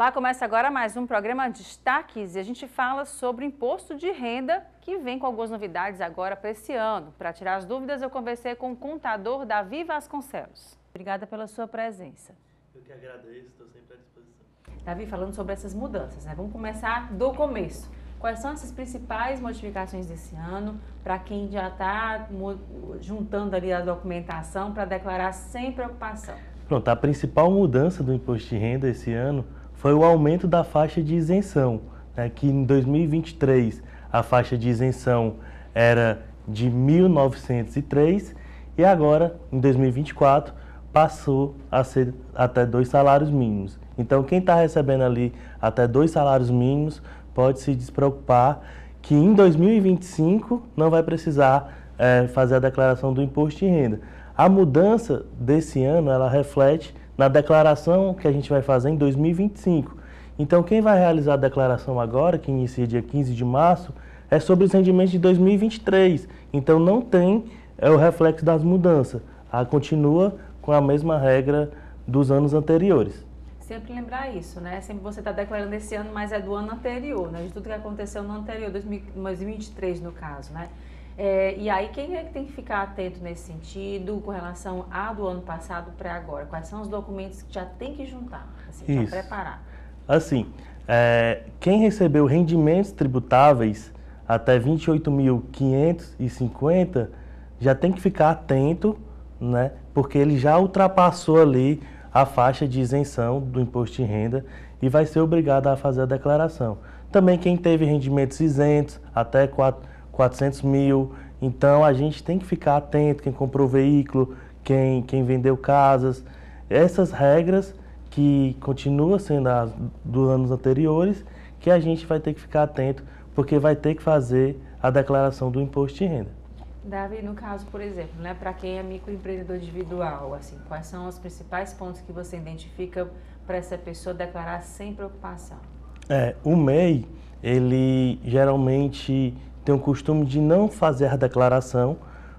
Olá, começa agora mais um programa Destaques e a gente fala sobre o imposto de renda que vem com algumas novidades agora para esse ano. Para tirar as dúvidas, eu conversei com o contador Davi Vasconcelos. Obrigada pela sua presença. Eu que agradeço, estou sempre à disposição. Davi, falando sobre essas mudanças, né? Vamos começar do começo. Quais são essas principais modificações desse ano para quem já está juntando ali a documentação para declarar sem preocupação? Pronto, a principal mudança do imposto de renda esse ano foi o aumento da faixa de isenção, né, que em 2023 a faixa de isenção era de R$ 1.903 e agora, em 2024, passou a ser até 2 salários mínimos. Então, quem está recebendo ali até 2 salários mínimos pode se despreocupar que em 2025 não vai precisar fazer a declaração do imposto de renda. A mudança desse ano, ela reflete na declaração que a gente vai fazer em 2025. Então, quem vai realizar a declaração agora, que inicia dia 15 de março, é sobre os rendimentos de 2023. Então, não tem o reflexo das mudanças. Continua com a mesma regra dos anos anteriores. Sempre lembrar isso, né? Sempre você está declarando esse ano, mas é do ano anterior, né? De tudo que aconteceu no anterior, 2023 no caso, né? E aí, quem é que tem que ficar atento nesse sentido, com relação a do ano passado para agora? Quais são os documentos que já tem que juntar, assim, já preparar? Assim, quem recebeu rendimentos tributáveis até 28.550 já tem que ficar atento, né? Porque ele já ultrapassou ali a faixa de isenção do imposto de renda e vai ser obrigado a fazer a declaração. Também quem teve rendimentos isentos até 400 mil, então a gente tem que ficar atento, quem comprou veículo, quem vendeu casas, essas regras que continuam sendo as dos anos anteriores, que a gente vai ter que ficar atento, porque vai ter que fazer a declaração do imposto de renda. Davi, no caso, por exemplo, né, para quem é microempreendedor individual, assim, quais são os principais pontos que você identifica para essa pessoa declarar sem preocupação? O MEI, ele geralmente tem o costume de não fazer a declaração,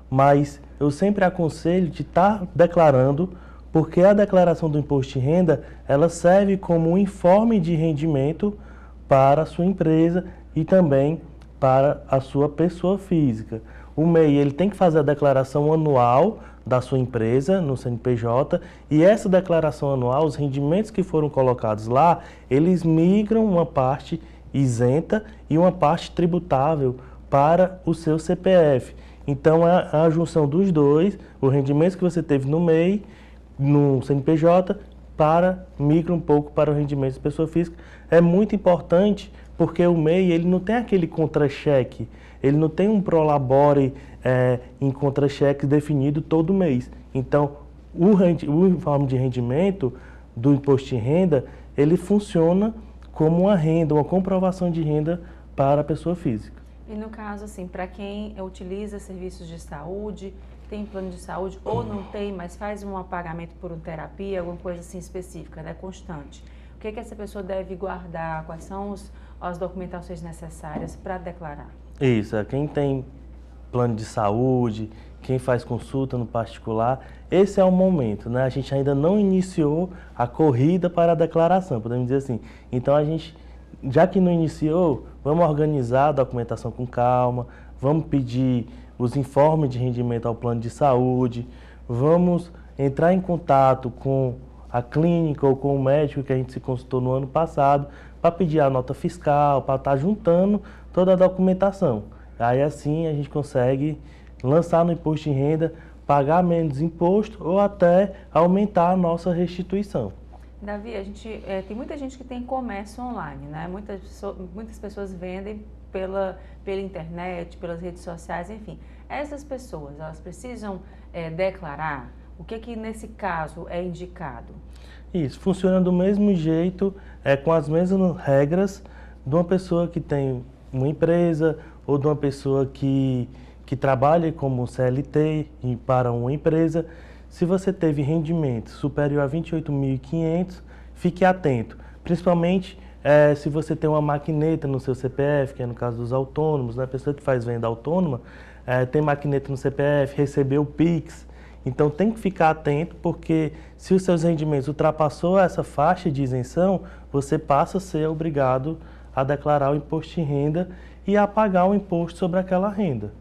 mas eu sempre aconselho de estar declarando, porque a declaração do imposto de renda, ela serve como um informe de rendimento para a sua empresa e também para a sua pessoa física. O MEI, ele tem que fazer a declaração anual da sua empresa no CNPJ e essa declaração anual, os rendimentos que foram colocados lá, eles migram uma parte isenta e uma parte tributável para o seu CPF. Então, a junção dos dois, o rendimento que você teve no MEI, no CNPJ, migra um pouco para o rendimento de pessoa física. É muito importante porque o MEI, ele não tem aquele contra-cheque, ele não tem um prolabore em contra-cheque definido todo mês. Então, o informe de rendimento do imposto de renda, ele funciona como uma renda, uma comprovação de renda para a pessoa física. E no caso, assim, para quem utiliza serviços de saúde, tem plano de saúde ou não tem, mas faz um pagamento por uma terapia, alguma coisa assim específica, né, constante. O que essa pessoa deve guardar? Quais são as documentações necessárias para declarar? Isso, quem tem plano de saúde, quem faz consulta no particular, esse é o momento, né? A gente ainda não iniciou a corrida para a declaração, podemos dizer assim. Então, a gente, já que não iniciou, vamos organizar a documentação com calma, vamos pedir os informes de rendimento ao plano de saúde, vamos entrar em contato com a clínica ou com o médico que a gente se consultou no ano passado para pedir a nota fiscal, para estar juntando toda a documentação. Aí assim a gente consegue lançar no imposto de renda, pagar menos imposto ou até aumentar a nossa restituição. Davi, tem muita gente que tem comércio online, né? Muitas pessoas vendem pela internet, pelas redes sociais, enfim. Essas pessoas, elas precisam declarar? O que nesse caso é indicado? Isso, funciona do mesmo jeito, com as mesmas regras de uma pessoa que tem uma empresa ou de uma pessoa que trabalha como CLT para uma empresa. Se você teve rendimento superior a 28.500, fique atento, principalmente se você tem uma maquineta no seu CPF, que é no caso dos autônomos, né? A pessoa que faz venda autônoma tem maquineta no CPF, recebeu o Pix. Então tem que ficar atento, porque se os seus rendimentos ultrapassou essa faixa de isenção, você passa a ser obrigado a declarar o imposto de renda e a pagar o imposto sobre aquela renda.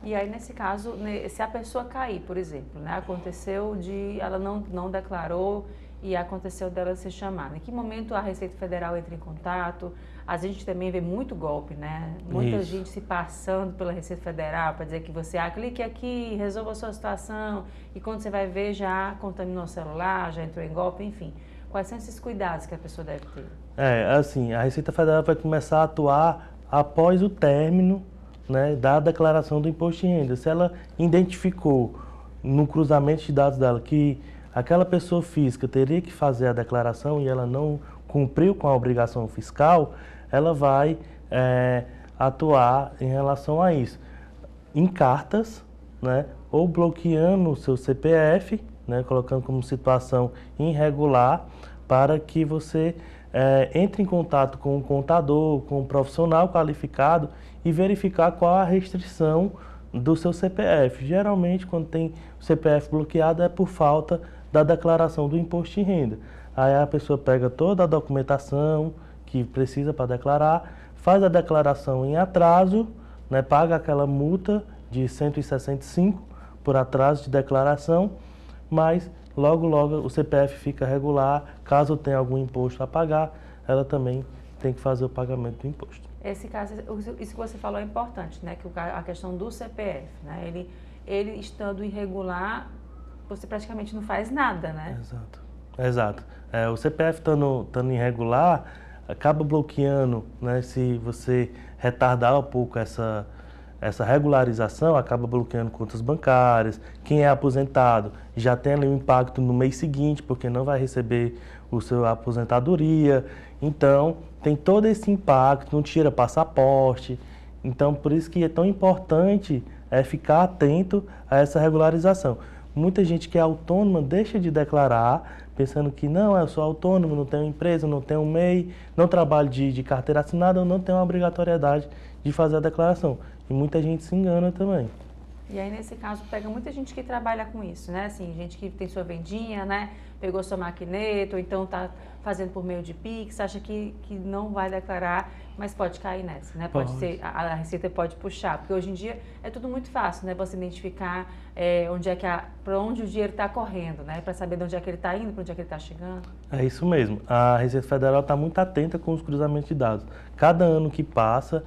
E aí, nesse caso, se a pessoa cair, por exemplo, né, aconteceu ela não declarou e aconteceu dela ser chamada. Em que momento a Receita Federal entra em contato? A gente também vê muito golpe, né? Muita gente se passando pela Receita Federal para dizer que você, clique aqui, resolva a sua situação, e quando você vai ver, já contaminou o celular, já entrou em golpe, enfim. Quais são esses cuidados que a pessoa deve ter? Assim, a Receita Federal vai começar a atuar após o término, né, da declaração do imposto de renda. Se ela identificou no cruzamento de dados dela que aquela pessoa física teria que fazer a declaração e ela não cumpriu com a obrigação fiscal, ela vai atuar em relação a isso. Em cartas, né, ou bloqueando o seu CPF, né, colocando como situação irregular, para que você entre em contato com o contador, com um profissional qualificado e verificar qual a restrição do seu CPF. Geralmente, quando tem o CPF bloqueado, é por falta da declaração do imposto de renda. Aí a pessoa pega toda a documentação que precisa para declarar, faz a declaração em atraso, né, paga aquela multa de 165 por atraso de declaração, mas logo o CPF fica regular. Caso tenha algum imposto a pagar, ela também tem que fazer o pagamento do imposto. Esse caso, isso que você falou é importante, né? Que a questão do CPF, né? Ele estando irregular, você praticamente não faz nada, né? Exato. O CPF estando irregular, acaba bloqueando, né? Se você retardar um pouco essa regularização, acaba bloqueando contas bancárias. Quem é aposentado já tem ali um impacto no mês seguinte, porque não vai receber o seu aposentadoria. Então, tem todo esse impacto, não tira passaporte. Então, por isso que é tão importante ficar atento a essa regularização. Muita gente que é autônoma deixa de declarar, pensando que não, eu sou autônomo, não tenho empresa, não tenho MEI, não trabalho de carteira assinada, eu não tenho a obrigatoriedade de fazer a declaração. E muita gente se engana também. E aí, nesse caso, pega muita gente que trabalha com isso, né? Assim, gente que tem sua vendinha, né? Pegou sua maquineta, ou então tá fazendo por meio de Pix, acha que não vai declarar, mas pode cair nessa, né? Pode ser, a Receita pode puxar, porque hoje em dia é tudo muito fácil, né? Você identificar para onde o dinheiro está correndo, né? Para saber de onde é que ele está indo, para onde é que ele está chegando. É isso mesmo. A Receita Federal está muito atenta com os cruzamentos de dados. Cada ano que passa,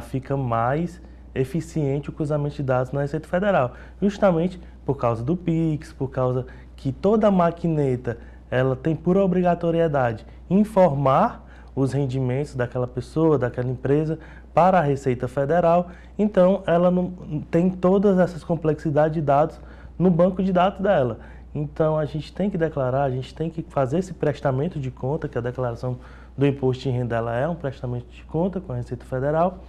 fica mais eficiente o cruzamento de dados na Receita Federal, justamente por causa do Pix, por causa que toda maquineta ela tem por obrigatoriedade informar os rendimentos daquela pessoa, daquela empresa para a Receita Federal. Então ela não tem todas essas complexidades de dados no banco de dados dela. Então a gente tem que declarar, a gente tem que fazer esse prestamento de conta, que a declaração do imposto de renda ela é um prestamento de conta com a Receita Federal,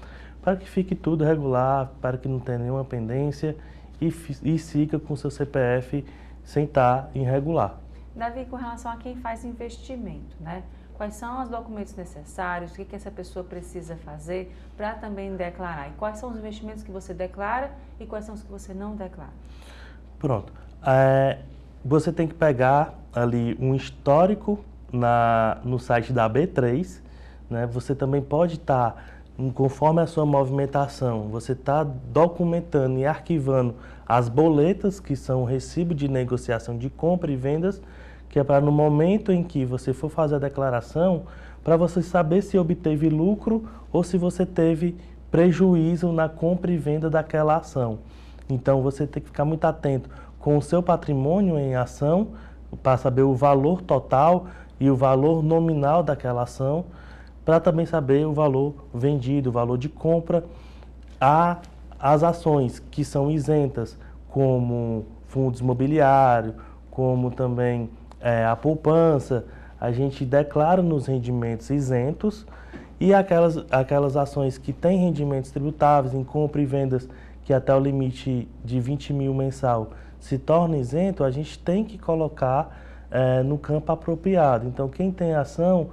para que fique tudo regular, para que não tenha nenhuma pendência e siga com o seu CPF sem estar irregular. Davi, com relação a quem faz investimento, né? Quais são os documentos necessários, o que essa pessoa precisa fazer para também declarar? E quais são os investimentos que você declara e quais são os que você não declara? Pronto. Você tem que pegar ali um histórico no site da B3, né? Você também pode estar, conforme a sua movimentação, você está documentando e arquivando as boletas, que são o recibo de negociação de compra e vendas, que é para no momento em que você for fazer a declaração, para você saber se obteve lucro ou se você teve prejuízo na compra e venda daquela ação. Então você tem que ficar muito atento com o seu patrimônio em ação, para saber o valor total e o valor nominal daquela ação, para também saber o valor vendido, o valor de compra. As ações que são isentas, como fundos imobiliários, como também a poupança, a gente declara nos rendimentos isentos, e aquelas ações que têm rendimentos tributáveis em compra e vendas, que até o limite de 20 mil mensal se torna isento, a gente tem que colocar no campo apropriado. Então, quem tem ação,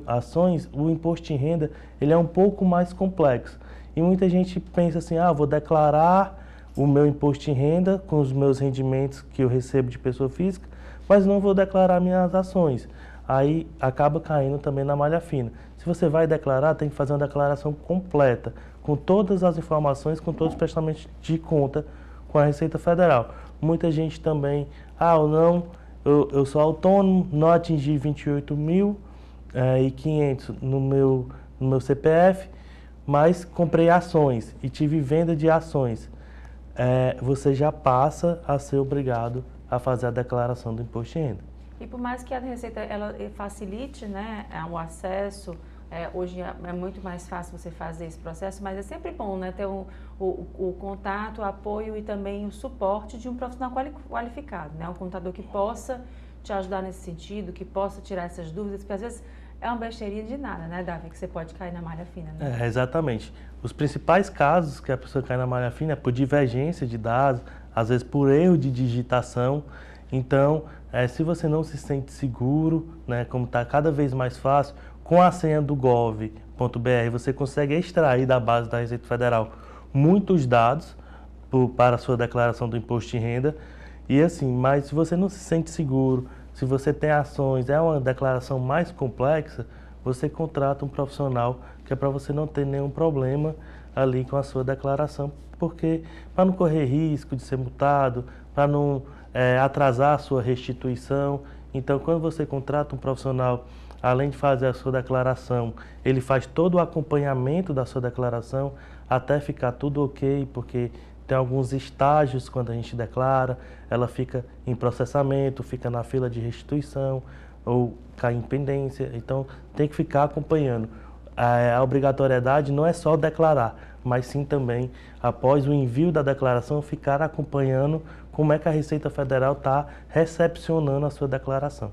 ações, o imposto de renda, ele é um pouco mais complexo. E muita gente pensa assim, vou declarar o meu imposto de renda com os meus rendimentos que eu recebo de pessoa física, mas não vou declarar minhas ações. Aí acaba caindo também na malha fina. Se você vai declarar, tem que fazer uma declaração completa, com todas as informações, com todos os prestamentos de conta com a Receita Federal. Muita gente também, ou não, eu sou autônomo, não atingi 28.500 no meu CPF, mas comprei ações e tive venda de ações. Você já passa a ser obrigado a fazer a declaração do imposto de renda. E por mais que a Receita ela facilite, né, o acesso, hoje é muito mais fácil você fazer esse processo, mas é sempre bom, né, ter o contato, o apoio e também o suporte de um profissional qualificado, né, um contador que possa te ajudar nesse sentido, que possa tirar essas dúvidas, porque às vezes é uma besteirinha de nada, né, Davi, que você pode cair na malha fina, né? Exatamente. Os principais casos que a pessoa cai na malha fina é por divergência de dados, às vezes por erro de digitação. Então, se você não se sente seguro, né, como está cada vez mais fácil, com a senha do gov.br você consegue extrair da base da Receita Federal muitos dados para a sua declaração do imposto de renda. E assim, mas se você não se sente seguro, se você tem ações, é uma declaração mais complexa, você contrata um profissional que é para você não ter nenhum problema ali com a sua declaração, porque para não correr risco de ser multado, para não atrasar a sua restituição. Então, quando você contrata um profissional, além de fazer a sua declaração, ele faz todo o acompanhamento da sua declaração até ficar tudo ok, porque tem alguns estágios quando a gente declara, ela fica em processamento, fica na fila de restituição ou cai em pendência. Então, tem que ficar acompanhando. A obrigatoriedade não é só declarar, mas sim também, após o envio da declaração, ficar acompanhando como é que a Receita Federal está recepcionando a sua declaração.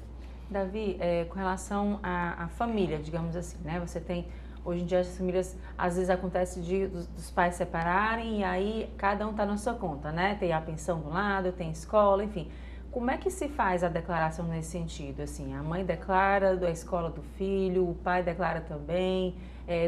Davi, com relação à família, digamos assim, né? Você tem, hoje em dia, as famílias, às vezes acontece dos pais separarem e aí cada um está na sua conta, né? Tem a pensão do lado, tem escola, enfim. Como é que se faz a declaração nesse sentido? Assim, a mãe declara da escola do filho, o pai declara também,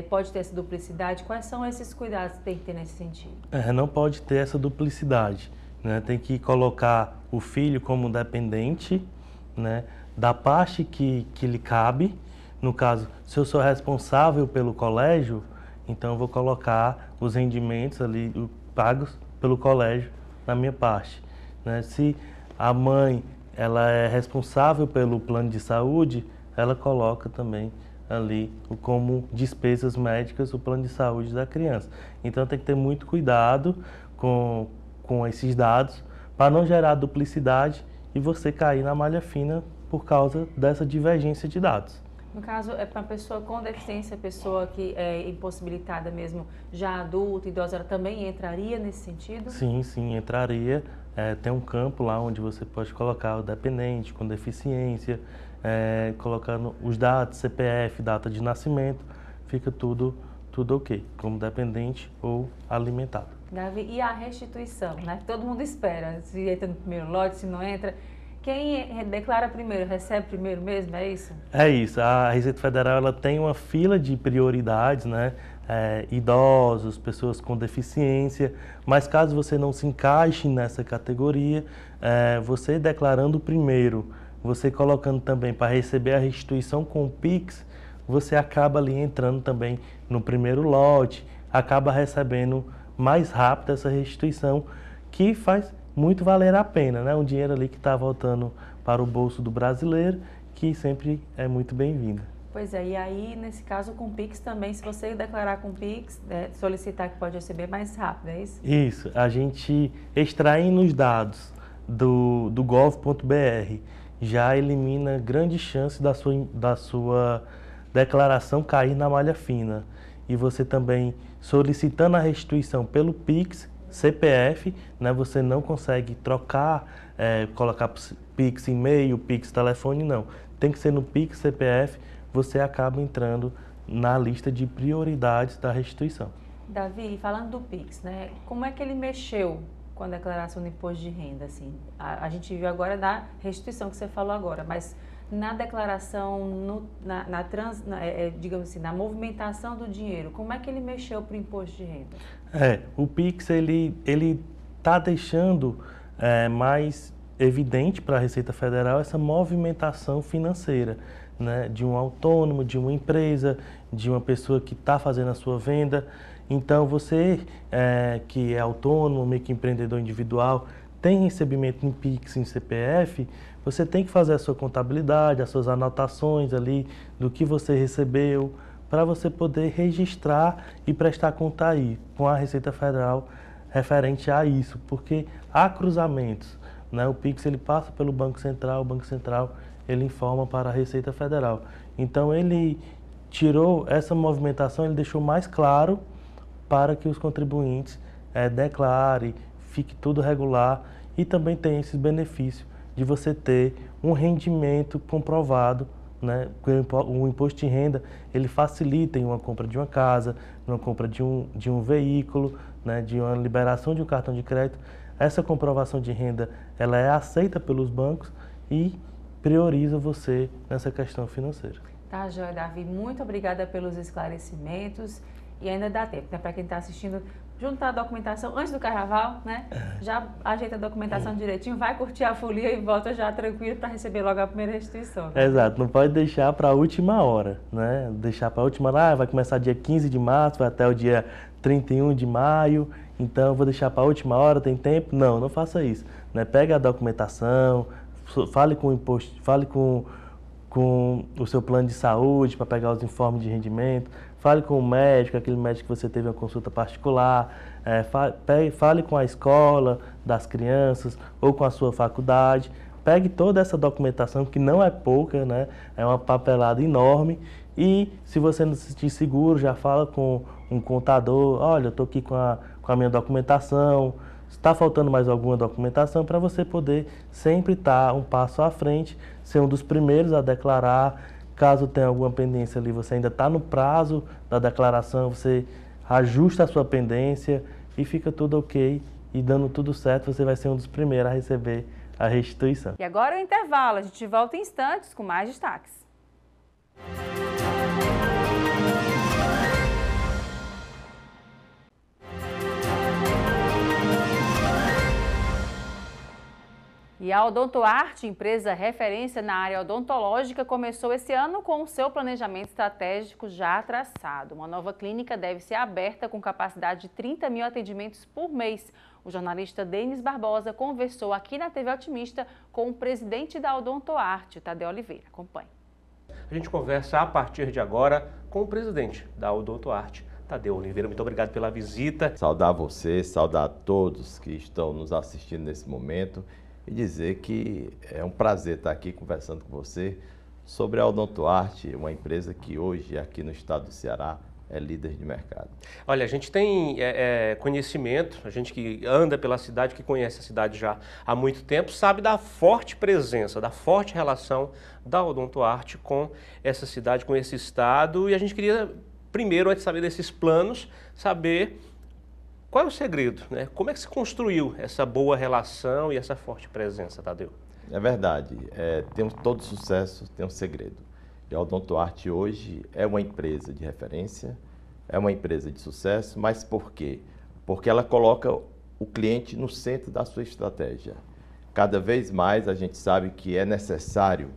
pode ter essa duplicidade. Quais são esses cuidados que tem que ter nesse sentido? Não pode ter essa duplicidade, né? Tem que colocar o filho como dependente, né, da parte que lhe cabe. No caso, se eu sou responsável pelo colégio, então eu vou colocar os rendimentos ali pagos pelo colégio na minha parte, né? Se a mãe ela é responsável pelo plano de saúde, ela coloca também ali como despesas médicas o plano de saúde da criança. Então tem que ter muito cuidado com esses dados para não gerar duplicidade e você cair na malha fina por causa dessa divergência de dados. No caso, é para pessoa com deficiência, pessoa que é impossibilitada mesmo, já adulta, idosa, ela também entraria nesse sentido? Sim, entraria. Tem um campo lá onde você pode colocar o dependente com deficiência, colocando os dados, CPF, data de nascimento, fica tudo ok, como dependente ou alimentado. Davi, e a restituição, né? Todo mundo espera, se entra no primeiro lote, se não entra. Quem declara primeiro, recebe primeiro mesmo, é isso? É isso, a Receita Federal ela tem uma fila de prioridades, né? Idosos, pessoas com deficiência, mas caso você não se encaixe nessa categoria, você declarando primeiro, você colocando também para receber a restituição com o Pix, você acaba ali entrando também no primeiro lote, acaba recebendo mais rápido essa restituição, que faz muito valer a pena, né? Um dinheiro ali que está voltando para o bolso do brasileiro, que sempre é muito bem-vindo. Pois é, e aí, nesse caso, com o Pix também, se você declarar com o Pix, solicitar que pode receber mais rápido, é isso? Isso, a gente extraindo os dados do gov.br já elimina grande chance da sua declaração cair na malha fina. E você também solicitando a restituição pelo Pix, CPF, né, você não consegue trocar, colocar Pix e-mail, Pix telefone, não. Tem que ser no Pix CPF, você acaba entrando na lista de prioridades da restituição. Davi, falando do Pix, né, como é que ele mexeu com a declaração do imposto de renda? Assim? A gente viu agora da restituição que você falou agora, mas na declaração, digamos assim, na movimentação do dinheiro, como é que ele mexeu para o imposto de renda? O Pix, ele está deixando mais evidente para a Receita Federal essa movimentação financeira, né, de um autônomo, de uma empresa, de uma pessoa que está fazendo a sua venda. Então, você que é autônomo, microempreendedor individual, tem recebimento em Pix, em CPF, você tem que fazer a sua contabilidade, as suas anotações ali do que você recebeu, para você poder registrar e prestar conta aí com a Receita Federal referente a isso, porque há cruzamentos, né? O Pix ele passa pelo Banco Central, o Banco Central ele informa para a Receita Federal. Então ele tirou essa movimentação, ele deixou mais claro para que os contribuintes declarem, fique tudo regular e também tem esses benefícios de você ter um rendimento comprovado, né? O imposto de renda ele facilita em uma compra de uma casa, uma compra de um veículo, né? De uma liberação de um cartão de crédito. Essa comprovação de renda ela é aceita pelos bancos e prioriza você nessa questão financeira. Tá, joia, Davi. Muito obrigada pelos esclarecimentos. E ainda dá tempo, né? Para quem está assistindo, juntar a documentação antes do carnaval, né? Já ajeita a documentação direitinho, vai curtir a folia e volta já tranquilo para receber logo a primeira restituição. Né? Exato, não pode deixar para a última hora, né? Deixar para a última hora, vai começar dia 15 de março, vai até o dia 31 de maio, então eu vou deixar para a última hora, tem tempo? Não, não faça isso. Né? Pega a documentação, fale com o imposto, fale com o seu plano de saúde para pegar os informes de rendimento, fale com o médico, aquele médico que você teve uma consulta particular, fale com a escola das crianças ou com a sua faculdade, pegue toda essa documentação, que não é pouca, né? É uma papelada enorme, e se você não se sentir seguro, já fala com um contador, olha, eu estou aqui com a minha documentação, está faltando mais alguma documentação, para você poder sempre estar um passo à frente, ser um dos primeiros a declarar. Caso tenha alguma pendência ali, você ainda está no prazo da declaração, você ajusta a sua pendência e fica tudo ok. E dando tudo certo, você vai ser um dos primeiros a receber a restituição. E agora é o intervalo, a gente volta em instantes com mais destaques. E a Odontoarte, empresa referência na área odontológica, começou esse ano com o seu planejamento estratégico já traçado. Uma nova clínica deve ser aberta com capacidade de 30 mil atendimentos por mês. O jornalista Denis Barbosa conversou aqui na TV Otimista com o presidente da Odontoarte, Tadeu Oliveira. Acompanhe. A gente conversa a partir de agora com o presidente da Odontoarte, Tadeu Oliveira. Muito obrigado pela visita. Saudar você, saudar todos que estão nos assistindo nesse momento. E dizer que é um prazer estar aqui conversando com você sobre a Odontoarte, uma empresa que hoje, aqui no estado do Ceará, é líder de mercado. Olha, a gente tem conhecimento, a gente que anda pela cidade, que conhece a cidade já há muito tempo, sabe da forte presença, da forte relação da Odontoarte com essa cidade, com esse estado. E a gente queria, primeiro, antes de saber desses planos, saber qual é o segredo, né? Como é que se construiu essa boa relação e essa forte presença, Tadeu? É verdade, todo sucesso tem um segredo. E a Odontoarte hoje é uma empresa de referência, é uma empresa de sucesso, mas por quê? Porque ela coloca o cliente no centro da sua estratégia. Cada vez mais a gente sabe que é necessário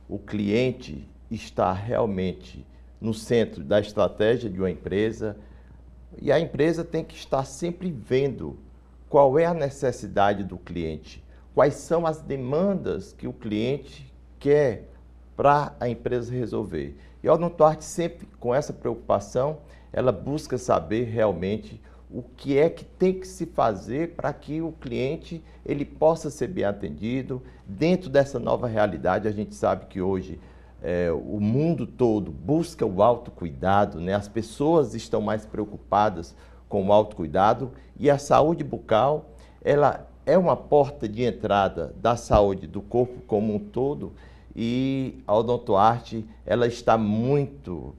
o cliente estar realmente no centro da estratégia de uma empresa. E a empresa tem que estar sempre vendo qual é a necessidade do cliente, quais são as demandas que o cliente quer para a empresa resolver. E a Odontoarte sempre com essa preocupação, ela busca saber realmente o que é que tem que se fazer para que o cliente ele possa ser bem atendido. Dentro dessa nova realidade, a gente sabe que hoje o mundo todo busca o autocuidado, né? As pessoas estão mais preocupadas com o autocuidado e a saúde bucal, ela é uma porta de entrada da saúde do corpo como um todo, e a Odontoarte, ela está muito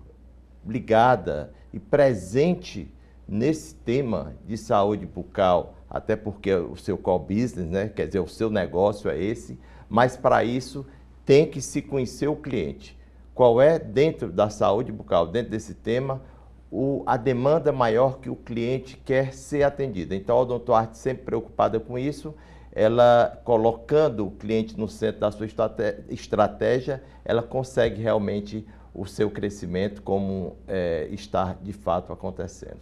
ligada e presente nesse tema de saúde bucal, até porque o seu core business, né? Quer dizer, o seu negócio é esse, mas para isso tem que se conhecer o cliente. Qual é, dentro da saúde bucal, dentro desse tema, a demanda maior que o cliente quer ser atendido. Então, a Odontoarte sempre preocupada com isso, ela colocando o cliente no centro da sua estratégia, ela consegue realmente o seu crescimento como está de fato acontecendo.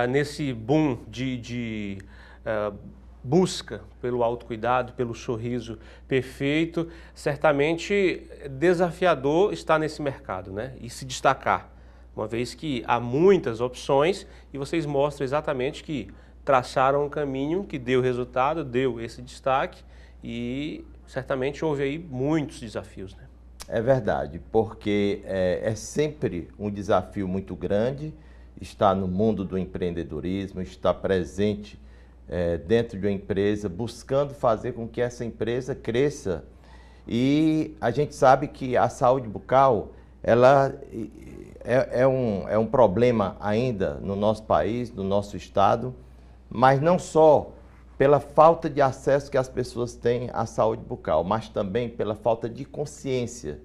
Nesse boom de busca pelo autocuidado, pelo sorriso perfeito, certamente desafiador estar nesse mercado, né? E se destacar, uma vez que há muitas opções e vocês mostram exatamente que traçaram um caminho que deu resultado, deu esse destaque e certamente houve aí muitos desafios, né? É verdade, porque é sempre um desafio muito grande estar no mundo do empreendedorismo, estar presente dentro de uma empresa, buscando fazer com que essa empresa cresça. E a gente sabe que a saúde bucal, ela é um problema ainda no nosso país, no nosso estado, mas não só pela falta de acesso que as pessoas têm à saúde bucal, mas também pela falta de consciência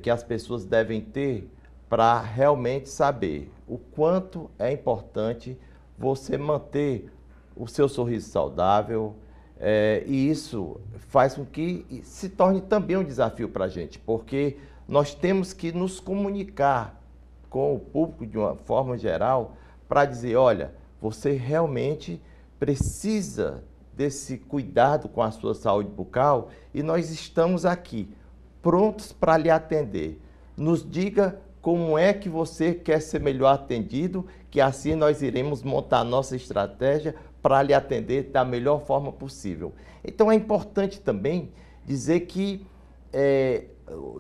que as pessoas devem ter para realmente saber o quanto é importante você manter o seu sorriso saudável, e isso faz com que se torne também um desafio para a gente, porque nós temos que nos comunicar com o público de uma forma geral para dizer, olha, você realmente precisa desse cuidado com a sua saúde bucal e nós estamos aqui, prontos para lhe atender. Nos diga como é que você quer ser melhor atendido, que assim nós iremos montar a nossa estratégia para lhe atender da melhor forma possível. Então é importante também dizer que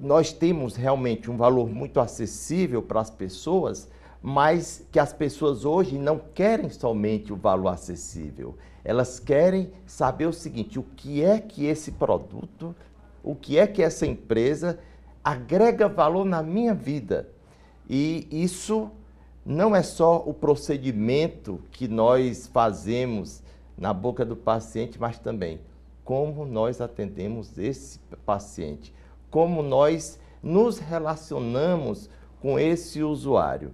nós temos realmente um valor muito acessível para as pessoas, mas que as pessoas hoje não querem somente o valor acessível. Elas querem saber o seguinte, o que é que esse produto, o que é que essa empresa agrega valor na minha vida. E isso não é só o procedimento que nós fazemos na boca do paciente, mas também como nós atendemos esse paciente, como nós nos relacionamos com esse usuário.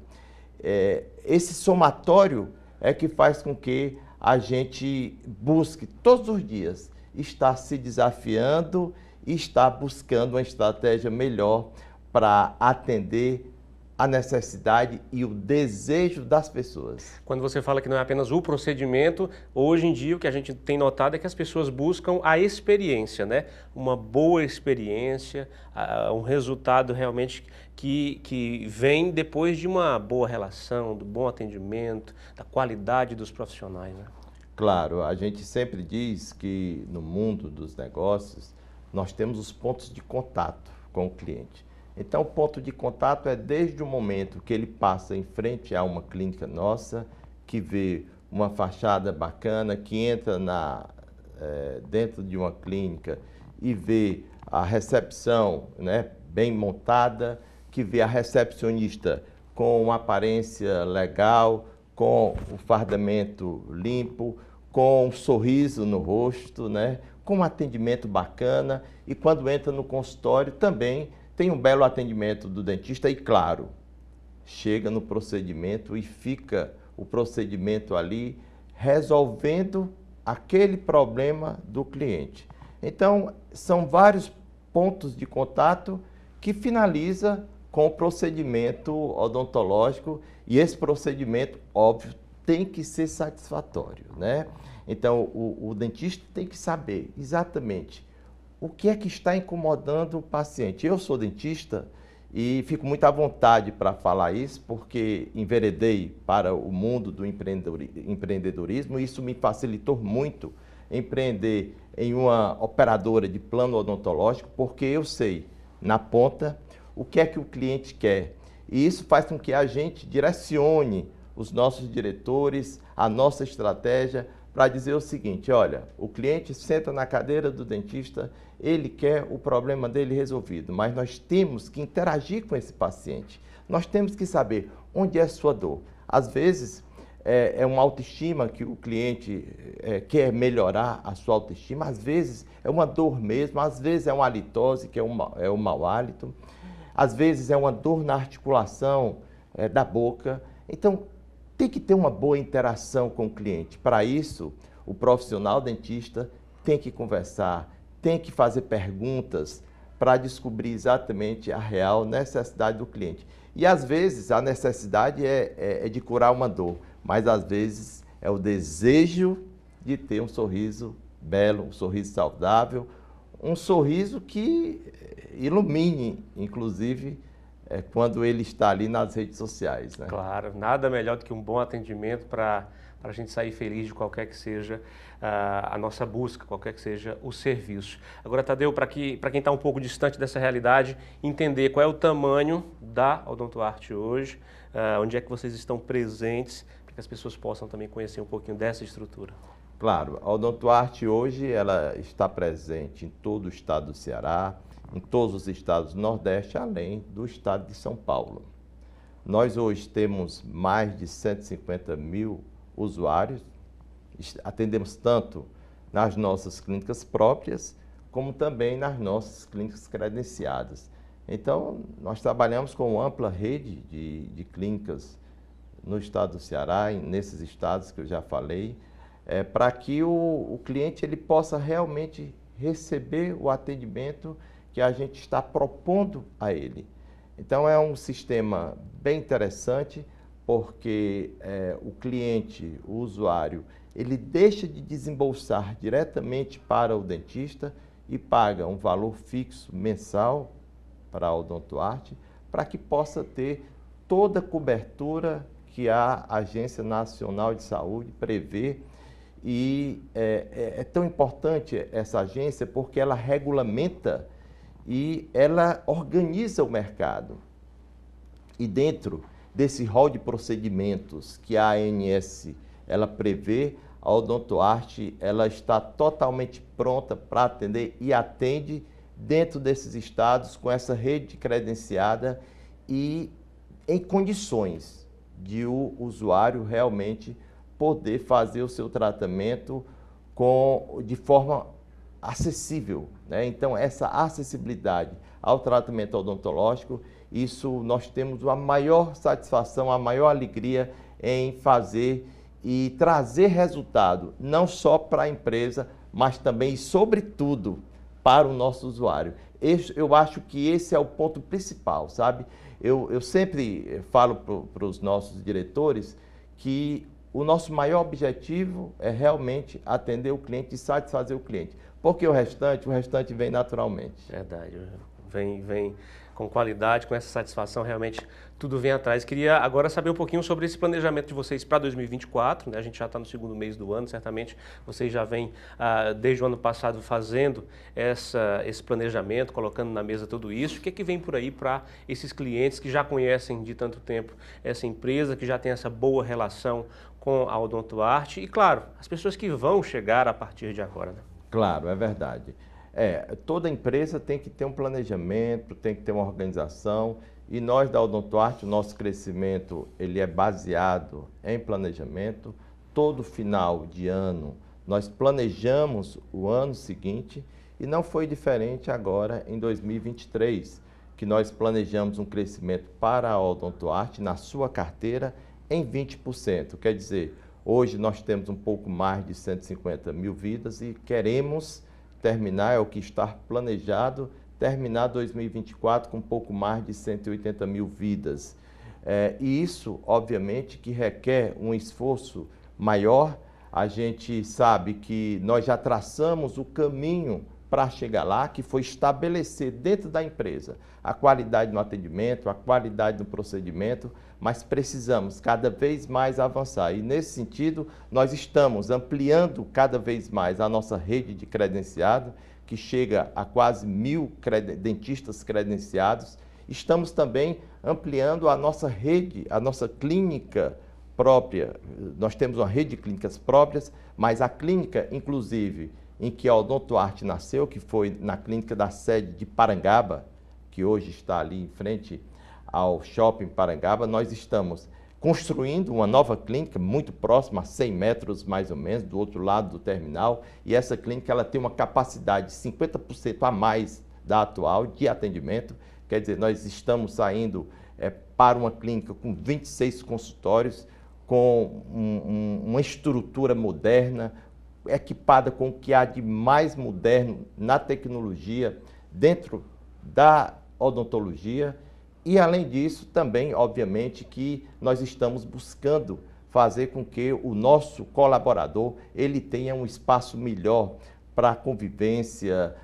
Esse somatório é que faz com que a gente busque todos os dias estar se desafiando e estar buscando uma estratégia melhor para atender a necessidade e o desejo das pessoas. Quando você fala que não é apenas o procedimento, hoje em dia o que a gente tem notado é que as pessoas buscam a experiência, né? Uma boa experiência, um resultado realmente que vem depois de uma boa relação, do bom atendimento, da qualidade dos profissionais, né? Claro, a gente sempre diz que no mundo dos negócios nós temos os pontos de contato com o cliente. Então, o ponto de contato é desde o momento que ele passa em frente a uma clínica nossa, que vê uma fachada bacana, que entra dentro de uma clínica e vê a recepção, né, bem montada, que vê a recepcionista com uma aparência legal, com o fardamento limpo, com um sorriso no rosto, né, com um atendimento bacana, e quando entra no consultório também tem um belo atendimento do dentista e, claro, chega no procedimento e fica o procedimento ali resolvendo aquele problema do cliente. Então, são vários pontos de contato que finaliza com o procedimento odontológico e esse procedimento, óbvio, tem que ser satisfatório, né? Então, o dentista tem que saber exatamente o que é que está incomodando o paciente. Eu sou dentista e fico muito à vontade para falar isso, porque enveredei para o mundo do empreendedorismo e isso me facilitou muito empreender em uma operadora de plano odontológico, porque eu sei, na ponta, o que é que o cliente quer. E isso faz com que a gente direcione os nossos diretores, a nossa estratégia, para dizer o seguinte, olha, o cliente senta na cadeira do dentista, ele quer o problema dele resolvido, mas nós temos que interagir com esse paciente. Nós temos que saber onde é a sua dor. Às vezes, é uma autoestima que o cliente quer melhorar a sua autoestima, às vezes é uma dor mesmo, às vezes é uma halitose, que é um mau hálito, às vezes é uma dor na articulação, da boca. Então, tem que ter uma boa interação com o cliente. Para isso, o profissional dentista tem que conversar, tem que fazer perguntas para descobrir exatamente a real necessidade do cliente. E às vezes a necessidade é de curar uma dor, mas às vezes é o desejo de ter um sorriso belo, um sorriso saudável, um sorriso que ilumine, inclusive, quando ele está ali nas redes sociais, né? Claro, nada melhor do que um bom atendimento para a gente sair feliz de qualquer que seja a nossa busca, qualquer que seja o serviço. Agora, Tadeu, para quem está um pouco distante dessa realidade, entender qual é o tamanho da Odontoarte hoje, onde é que vocês estão presentes, para que as pessoas possam também conhecer um pouquinho dessa estrutura. Claro, a Odontoarte hoje ela está presente em todo o estado do Ceará, em todos os estados do Nordeste, além do estado de São Paulo. Nós hoje temos mais de 150 mil usuários, atendemos tanto nas nossas clínicas próprias, como também nas nossas clínicas credenciadas. Então, nós trabalhamos com uma ampla rede de clínicas no estado do Ceará, nesses estados que eu já falei, para que o cliente ele possa realmente receber o atendimento que a gente está propondo a ele. Então, é um sistema bem interessante, porque o cliente, o usuário, ele deixa de desembolsar diretamente para o dentista e paga um valor fixo mensal para a Odontoarte, para que possa ter toda a cobertura que a Agência Nacional de Saúde prevê. E é tão importante essa agência porque ela regulamenta e ela organiza o mercado. E dentro desse rol de procedimentos que a ANS ela prevê, a Odontoarte ela está totalmente pronta para atender e atende dentro desses estados com essa rede credenciada e em condições de o usuário realmente poder fazer o seu tratamento de forma acessível, né? Então, essa acessibilidade ao tratamento odontológico, isso nós temos a maior satisfação, a maior alegria em fazer e trazer resultado, não só para a empresa, mas também e sobretudo para o nosso usuário. Eu acho que esse é o ponto principal, sabe? Eu sempre falo para os nossos diretores que o nosso maior objetivo é realmente atender o cliente e satisfazer o cliente, porque o restante vem naturalmente. Verdade, vem com qualidade, com essa satisfação, realmente tudo vem atrás. Queria agora saber um pouquinho sobre esse planejamento de vocês para 2024, né? A gente já está no segundo mês do ano, certamente vocês já vêm desde o ano passado fazendo esse planejamento, colocando na mesa tudo isso. O que é que vem por aí para esses clientes que já conhecem de tanto tempo essa empresa, que já tem essa boa relação com a Odontoarte e, claro, as pessoas que vão chegar a partir de agora, né? Claro, é verdade. Toda empresa tem que ter um planejamento, tem que ter uma organização, e nós da Odontoarte, o nosso crescimento ele é baseado em planejamento. Todo final de ano nós planejamos o ano seguinte e não foi diferente agora em 2023, que nós planejamos um crescimento para a Odontoarte na sua carteira em 20%. Quer dizer, hoje nós temos um pouco mais de 150 mil vidas e queremos terminar, é o que está planejado, terminar 2024 com um pouco mais de 180 mil vidas. E isso, obviamente, que requer um esforço maior. A gente sabe que nós já traçamos o caminho para chegar lá, que foi estabelecer dentro da empresa a qualidade no atendimento, a qualidade no procedimento, mas precisamos cada vez mais avançar. E nesse sentido, nós estamos ampliando cada vez mais a nossa rede de credenciado, que chega a quase 1.000 dentistas credenciados. Estamos também ampliando a nossa rede, a nossa clínica própria. Nós temos uma rede de clínicas próprias, mas a clínica, inclusive, em que a Odontoarte nasceu, que foi na clínica da sede de Parangaba, que hoje está ali em frente ao Shopping Parangaba, nós estamos construindo uma nova clínica muito próxima, a 100 metros mais ou menos, do outro lado do terminal, e essa clínica ela tem uma capacidade de 50% a mais da atual de atendimento. Quer dizer, nós estamos saindo para uma clínica com 26 consultórios, com uma estrutura moderna, equipada com o que há de mais moderno na tecnologia dentro da odontologia. E, além disso, também, obviamente, que nós estamos buscando fazer com que o nosso colaborador ele tenha um espaço melhor para convivência,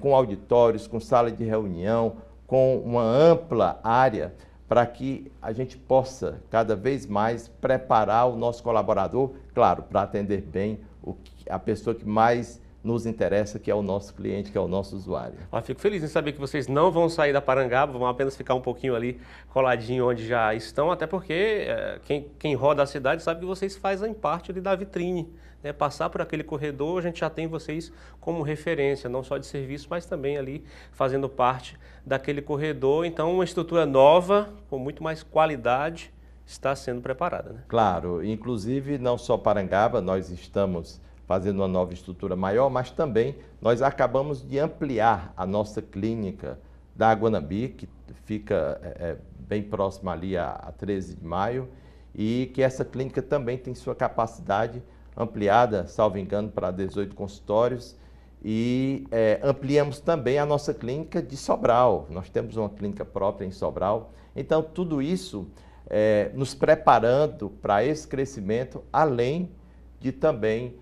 com auditórios, com sala de reunião, com uma ampla área, para que a gente possa, cada vez mais, preparar o nosso colaborador, claro, para atender bem a pessoa que mais nos interessa, que é o nosso cliente, que é o nosso usuário. Fico feliz em saber que vocês não vão sair da Parangaba, vão apenas ficar um pouquinho ali coladinho onde já estão, até porque quem roda a cidade sabe que vocês fazem parte ali da vitrine. Né? Passar por aquele corredor, a gente já tem vocês como referência, não só de serviço, mas também ali fazendo parte daquele corredor. Então, uma estrutura nova, com muito mais qualidade, está sendo preparada. Né? Claro, inclusive não só Parangaba, nós estamos fazendo uma nova estrutura maior, mas também nós acabamos de ampliar a nossa clínica da Guanambi, que fica bem próxima ali a 13 de maio, e que essa clínica também tem sua capacidade ampliada, salvo engano, para 18 consultórios, e ampliamos também a nossa clínica de Sobral. Nós temos uma clínica própria em Sobral. Então, tudo isso nos preparando para esse crescimento, além de também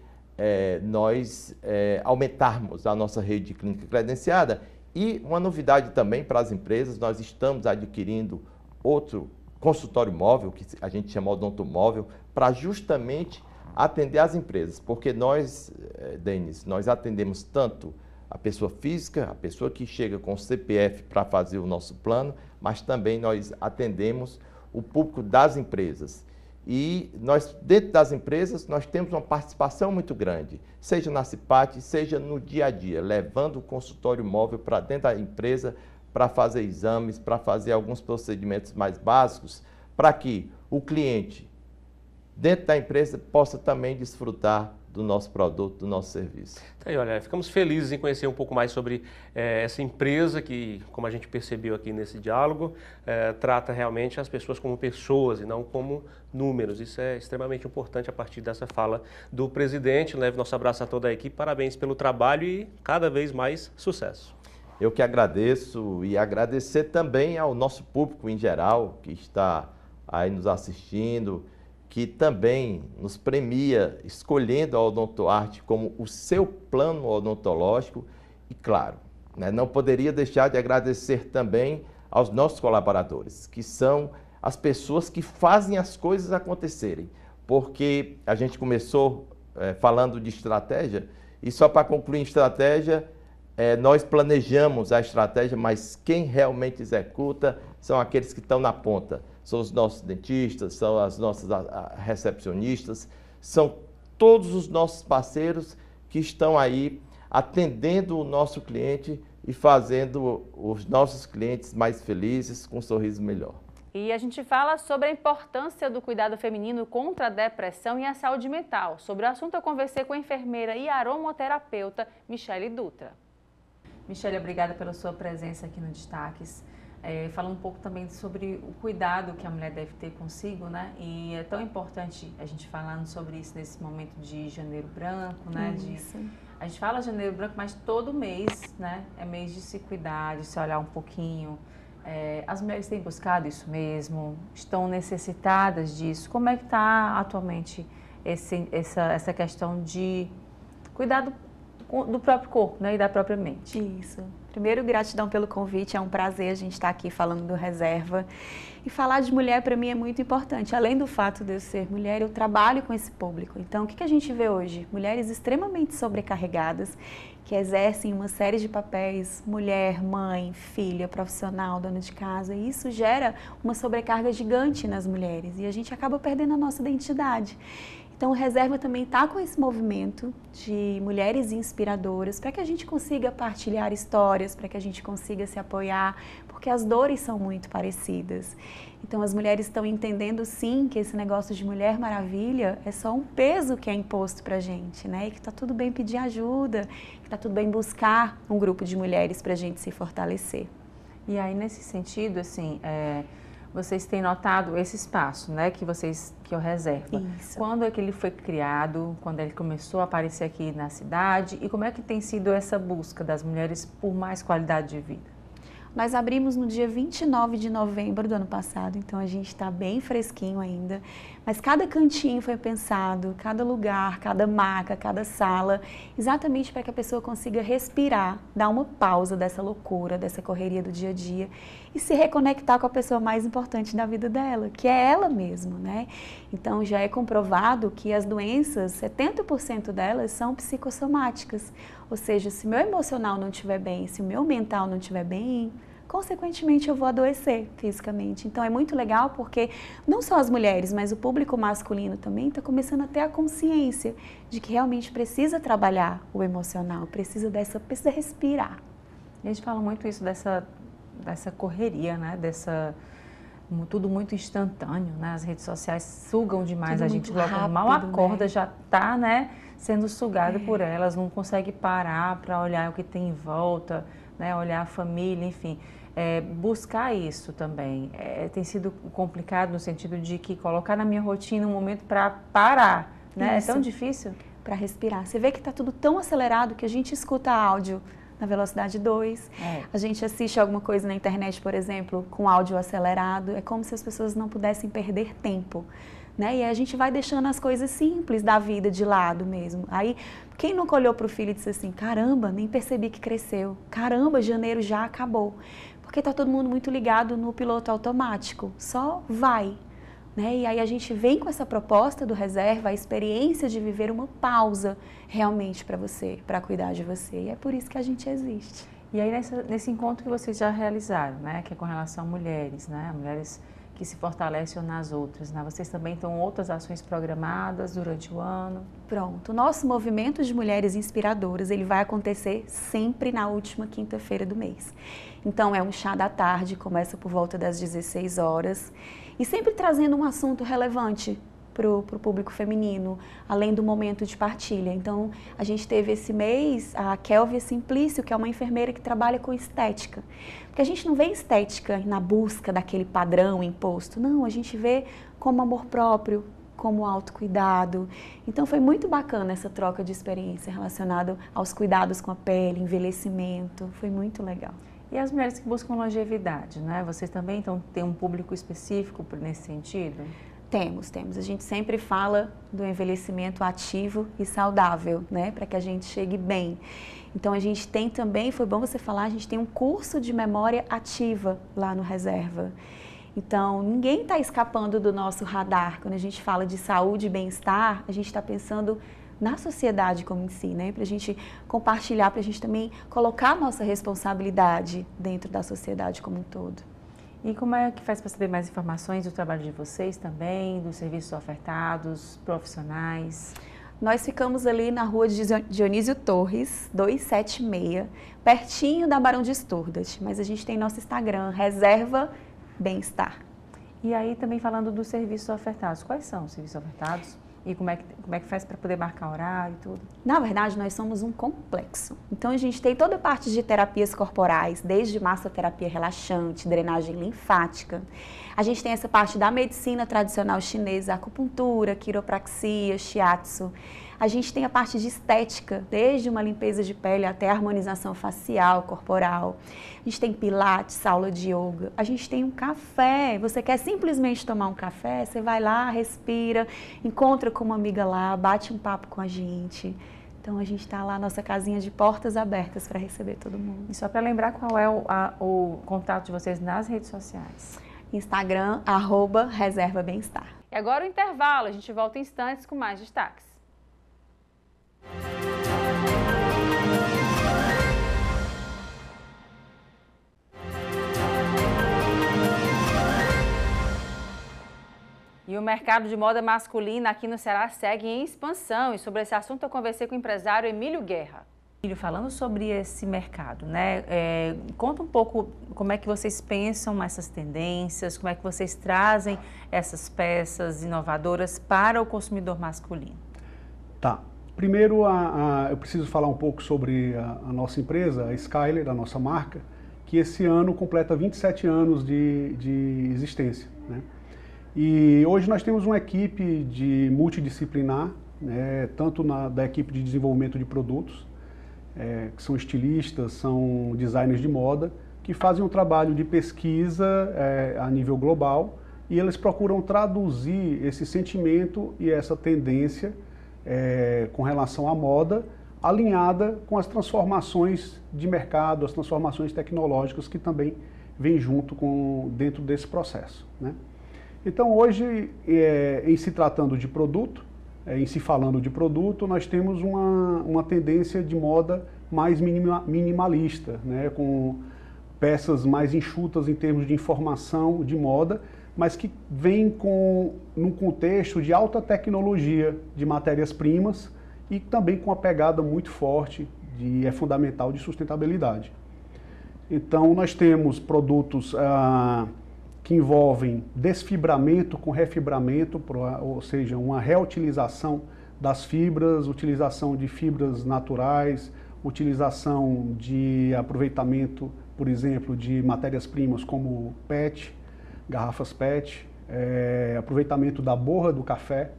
nós aumentarmos a nossa rede de clínica credenciada. E uma novidade também para as empresas, nós estamos adquirindo outro consultório móvel, que a gente chama odontomóvel, para justamente atender as empresas, porque nós, Denis, nós atendemos tanto a pessoa física, a pessoa que chega com o CPF para fazer o nosso plano, mas também nós atendemos o público das empresas. E nós, dentro das empresas, nós temos uma participação muito grande, seja na CIPAT, seja no dia a dia, levando o consultório móvel para dentro da empresa para fazer exames, para fazer alguns procedimentos mais básicos, para que o cliente, dentro da empresa, possa também desfrutar do nosso produto, do nosso serviço. Então, olha, ficamos felizes em conhecer um pouco mais sobre essa empresa que, como a gente percebeu aqui nesse diálogo, trata realmente as pessoas como pessoas e não como números. Isso é extremamente importante a partir dessa fala do presidente. Leve nosso abraço a toda a equipe, parabéns pelo trabalho e cada vez mais sucesso. Eu que agradeço e agradecer também ao nosso público em geral que está aí nos assistindo, que também nos premia escolhendo a Odontoarte como o seu plano odontológico. E claro, não poderia deixar de agradecer também aos nossos colaboradores, que são as pessoas que fazem as coisas acontecerem. Porque a gente começou falando de estratégia, e só para concluir em estratégia, nós planejamos a estratégia, mas quem realmente executa são aqueles que estão na ponta. São os nossos dentistas, são as nossas recepcionistas, são todos os nossos parceiros que estão aí atendendo o nosso cliente e fazendo os nossos clientes mais felizes, com um sorriso melhor. E a gente fala sobre a importância do cuidado feminino contra a depressão e a saúde mental. Sobre o assunto eu conversei com a enfermeira e aromoterapeuta Michele Dutra. Michele, obrigada pela sua presença aqui no Destaques. Fala um pouco também sobre o cuidado que a mulher deve ter consigo, né? E é tão importante a gente falando sobre isso nesse momento de Janeiro Branco, né? A gente fala Janeiro Branco, mas todo mês, né? É mês de se cuidar, de se olhar um pouquinho. As mulheres têm buscado isso mesmo? Estão necessitadas disso? Como é que está atualmente essa questão de cuidado do próprio corpo, né? E da própria mente? Isso. Primeiro, gratidão pelo convite, é um prazer a gente estar aqui falando do Reserva. E falar de mulher para mim é muito importante. Além do fato de eu ser mulher, eu trabalho com esse público. Então, o que a gente vê hoje? Mulheres extremamente sobrecarregadas, que exercem uma série de papéis, mulher, mãe, filha, profissional, dona de casa. E isso gera uma sobrecarga gigante nas mulheres e a gente acaba perdendo a nossa identidade. Então, o Reserva também está com esse movimento de mulheres inspiradoras para que a gente consiga partilhar histórias, para que a gente consiga se apoiar, porque as dores são muito parecidas. Então, as mulheres estão entendendo, sim, que esse negócio de Mulher Maravilha é só um peso que é imposto para a gente, né? E que está tudo bem pedir ajuda, que está tudo bem buscar um grupo de mulheres para a gente se fortalecer. E aí, nesse sentido, assim, vocês têm notado esse espaço, né, que o Reserva. Isso. Quando é que ele foi criado, quando ele começou a aparecer aqui na cidade e como é que tem sido essa busca das mulheres por mais qualidade de vida? Nós abrimos no dia 29 de novembro do ano passado, então a gente está bem fresquinho ainda. Mas cada cantinho foi pensado, cada lugar, cada maca, cada sala, exatamente para que a pessoa consiga respirar, dar uma pausa dessa loucura, dessa correria do dia a dia e se reconectar com a pessoa mais importante da vida dela, que é ela mesma, né? Então já é comprovado que as doenças, 70% delas são psicossomáticas. Ou seja, se meu emocional não estiver bem, se o meu mental não estiver bem, consequentemente eu vou adoecer fisicamente. Então é muito legal porque não só as mulheres, mas o público masculino também está começando a ter a consciência de que realmente precisa trabalhar o emocional, precisa respirar. A gente fala muito isso dessa correria, né? Tudo muito instantâneo, né? As redes sociais sugam demais Tudo a gente, muito logo rápido, mal acorda, né? já está, né, sendo sugado por elas, não consegue parar para olhar o que tem em volta, né? Olhar a família, enfim. Buscar isso também tem sido complicado no sentido de que colocar na minha rotina um momento para parar, né? Isso. É tão difícil. Para respirar. Você vê que está tudo tão acelerado que a gente escuta áudio na velocidade 2, a gente assiste alguma coisa na internet, por exemplo, com áudio acelerado, é como se as pessoas não pudessem perder tempo, né? E a gente vai deixando as coisas simples da vida de lado mesmo. Aí, quem nunca olhou para o filho e disse assim, caramba, nem percebi que cresceu, caramba, janeiro já acabou, porque está todo mundo muito ligado no piloto automático, só vai. Né? E aí a gente vem com essa proposta do Reserva, a experiência de viver uma pausa realmente para você, para cuidar de você. E é por isso que a gente existe. E aí nesse encontro que vocês já realizaram, né, que é com relação a mulheres, né, mulheres que se fortalecem nas outras, né? Vocês também têm outras ações programadas durante o ano? Pronto, o nosso movimento de mulheres inspiradoras, ele vai acontecer sempre na última quinta-feira do mês. Então é um chá da tarde, começa por volta das 16 horas e sempre trazendo um assunto relevante para o público feminino, além do momento de partilha. Então, a gente teve esse mês a Kelvia Simplício, que é uma enfermeira que trabalha com estética. Porque a gente não vê estética na busca daquele padrão imposto, não, a gente vê como amor próprio, como autocuidado. Então, foi muito bacana essa troca de experiência relacionada aos cuidados com a pele, envelhecimento, foi muito legal. E as mulheres que buscam longevidade, né? Vocês também então, têm um público específico nesse sentido? Temos. A gente sempre fala do envelhecimento ativo e saudável, né? Para que a gente chegue bem. Então, a gente tem também, foi bom você falar, a gente tem um curso de memória ativa lá no Reserva. Então, ninguém está escapando do nosso radar. Quando a gente fala de saúde e bem-estar, a gente está pensando na sociedade como em si, né? Para a gente compartilhar, para a gente também colocar a nossa responsabilidade dentro da sociedade como um todo. E como é que faz para saber mais informações do trabalho de vocês também, dos serviços ofertados, profissionais? Nós ficamos ali na rua de Dionísio Torres, 276, pertinho da Barão de Sturdas, mas a gente tem nosso Instagram, Reserva Bem-Estar. E aí também falando dos serviços ofertados, quais são os serviços ofertados? E como é que faz para poder marcar horário e tudo? Na verdade, nós somos um complexo. Então, a gente tem toda a parte de terapias corporais, desde massoterapia relaxante, drenagem linfática. A gente tem essa parte da medicina tradicional chinesa, acupuntura, quiropraxia, shiatsu. A gente tem a parte de estética, desde uma limpeza de pele até a harmonização facial, corporal. A gente tem pilates, aula de yoga. A gente tem um café. Você quer simplesmente tomar um café? Você vai lá, respira, encontra com uma amiga lá, bate um papo com a gente. Então, a gente está lá, nossa casinha de portas abertas para receber todo mundo. E só para lembrar, qual é o contato de vocês nas redes sociais? Instagram, @Reserva Bem-Estar. E agora o intervalo. A gente volta em instantes com mais destaques. E o mercado de moda masculina aqui no Ceará segue em expansão. E sobre esse assunto eu conversei com o empresário Emílio Guerra. Emílio, falando sobre esse mercado, né? Conta um pouco como é que vocês pensam essas tendências, como é que vocês trazem essas peças inovadoras para o consumidor masculino. Tá. Primeiro, eu preciso falar um pouco sobre a nossa empresa, a Skyler, a nossa marca, que esse ano completa 27 anos de existência, né? E hoje nós temos uma equipe multidisciplinar, né, tanto da equipe de desenvolvimento de produtos, que são estilistas, são designers de moda, que fazem um trabalho de pesquisa a nível global, e eles procuram traduzir esse sentimento e essa tendência com relação à moda, alinhada com as transformações de mercado, as transformações tecnológicas que também vêm junto dentro desse processo, né? Então hoje, em se tratando de produto, em se falando de produto, nós temos uma tendência de moda mais minimalista, né, com peças mais enxutas em termos de informação de moda, mas que vem num contexto de alta tecnologia de matérias-primas e também com uma pegada muito forte, fundamental de sustentabilidade. Então nós temos produtos que envolvem desfibramento com refibramento, ou seja, uma reutilização das fibras, utilização de fibras naturais, utilização de aproveitamento, por exemplo, de matérias-primas como PET, garrafas PET, aproveitamento da borra do café,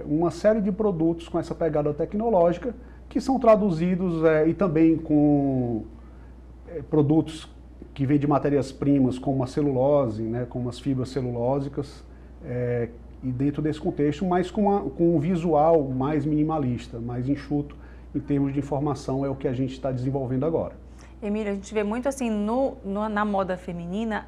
uma série de produtos com essa pegada tecnológica que são traduzidos e também com produtos que vêm de matérias-primas como a celulose, né, como as fibras celulósicas, e dentro desse contexto, mas com um visual mais minimalista, mais enxuto em termos de informação, é o que a gente está desenvolvendo agora. Emílio, a gente vê muito assim, na moda feminina,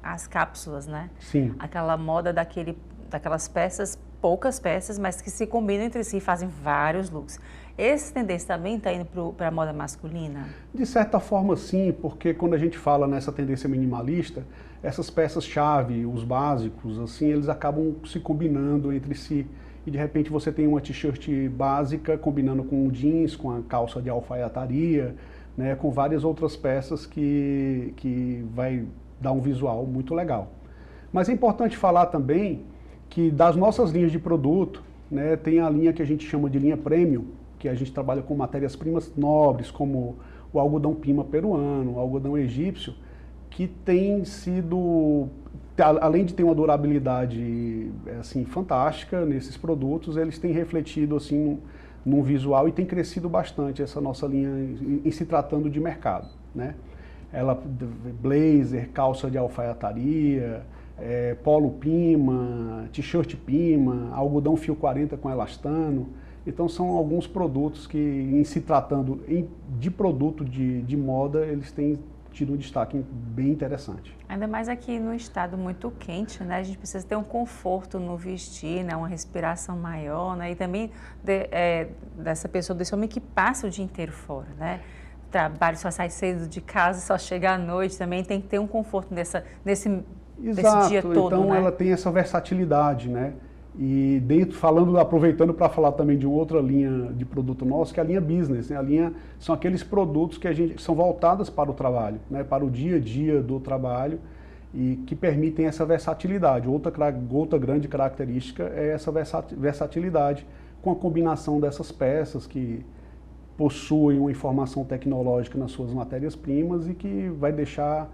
as cápsulas, né? Sim. Aquela moda daquelas peças, poucas peças, mas que se combinam entre si e fazem vários looks. Essa tendência também está indo para a moda masculina? De certa forma, sim, porque quando a gente fala nessa tendência minimalista, essas peças-chave, os básicos, assim, eles acabam se combinando entre si. E de repente você tem uma t-shirt básica combinando com um jeans, com a calça de alfaiataria, né, com várias outras peças que vai dar um visual muito legal. Mas é importante falar também que das nossas linhas de produto, né, tem a linha que a gente chama de linha premium, que a gente trabalha com matérias-primas nobres, como o algodão pima peruano, o algodão egípcio, que tem sido, além de ter uma durabilidade assim, fantástica nesses produtos, eles têm refletido assim, num visual e tem crescido bastante essa nossa linha em se tratando de mercado, né? Blazer, calça de alfaiataria, polo pima, t-shirt pima, algodão fio 40 com elastano. Então são alguns produtos que, em se tratando de produto de moda, eles têm tido um destaque bem interessante. Ainda mais aqui no estado muito quente, né? A gente precisa ter um conforto no vestir, né? Uma respiração maior, né? E também desse homem que passa o dia inteiro fora, né? Trabalho, só sai cedo de casa, só chega à noite, também tem que ter um conforto nesse dia todo, então né? Ela tem essa versatilidade, né? E aproveitando para falar também de outra linha de produto nosso, que é a linha business, né? São aqueles produtos que são voltados para o trabalho, né? Para o dia a dia do trabalho e que permitem essa versatilidade. Outra grande característica é essa versatilidade com a combinação dessas peças que possuem uma informação tecnológica nas suas matérias-primas e que vai deixar